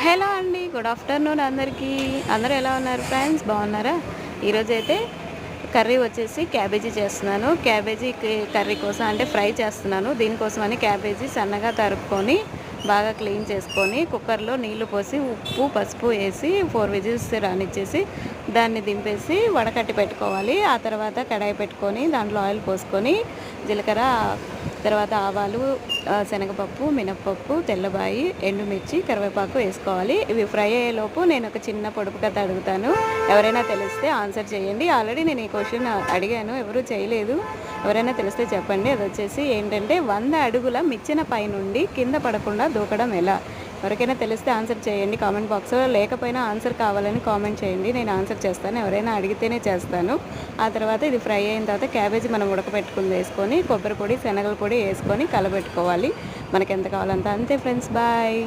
Hello అండి. Good afternoon అందరికీ. అందరూ ఎలా ఉన్నారు ఫ్రెండ్స్? బాగున్నారా? ఈరోజైతే కర్రీ వచ్చేసి క్యాబేజీ చేస్తున్నాను. క్యాబేజీ కర్రీ కోసం అంటే ఫ్రై చేస్తున్నాను. దీనికోసమని క్యాబేజీ సన్నగా తరుక్కొని బాగా క్లీన్ చేసుకొని కుక్కర్‌లో నీళ్లు పోసి ఉప్పు, పసుపు వేసి 4 విజిల్స్ రానిచ్చేసి దాన్ని దింపేసి వడకట్టి పెట్టుకోవాలి. ఆ తర్వాత కడాయి పెట్టుకొని దాంట్లో ఆయిల్ పోసుకొని జీలకర్ర, తర్వాత ఆవాలు, శనగపప్పు, మినప్పప్పు, తెల్లబాయి, ఎండుమిర్చి, కరివేపాకు వేసుకోవాలి. ఇవి ఫ్రై అయ్యేలోపు నేను ఒక చిన్న పొడుపు కథ అడుగుతాను. ఎవరైనా తెలిస్తే ఆన్సర్ చేయండి. ఆల్రెడీ నేను ఈ క్వశ్చన్ అడిగాను, ఎవరూ చేయలేదు. ఎవరైనా తెలిస్తే చెప్పండి. అది వచ్చేసి ఏంటంటే 100 అడుగుల మిచ్చిన పైనుండి కింద పడకుండా దూకడం ఎలా? ఎవరికైనా తెలిస్తే ఆన్సర్ చేయండి కామెంట్ బాక్స్లో. లేకపోయినా ఆన్సర్ కావాలని కామెంట్ చేయండి, నేను ఆన్సర్ చేస్తాను. ఎవరైనా అడిగితేనే చేస్తాను. ఆ తర్వాత ఇది ఫ్రై అయిన తర్వాత క్యాబేజీ మనం ఉడకపెట్టుకుని వేసుకొని కొబ్బరి పొడి, శనగల పొడి వేసుకొని కలబెట్టుకోవాలి. మనకి ఎంత కావాలంత. అంతే ఫ్రెండ్స్, బాయ్.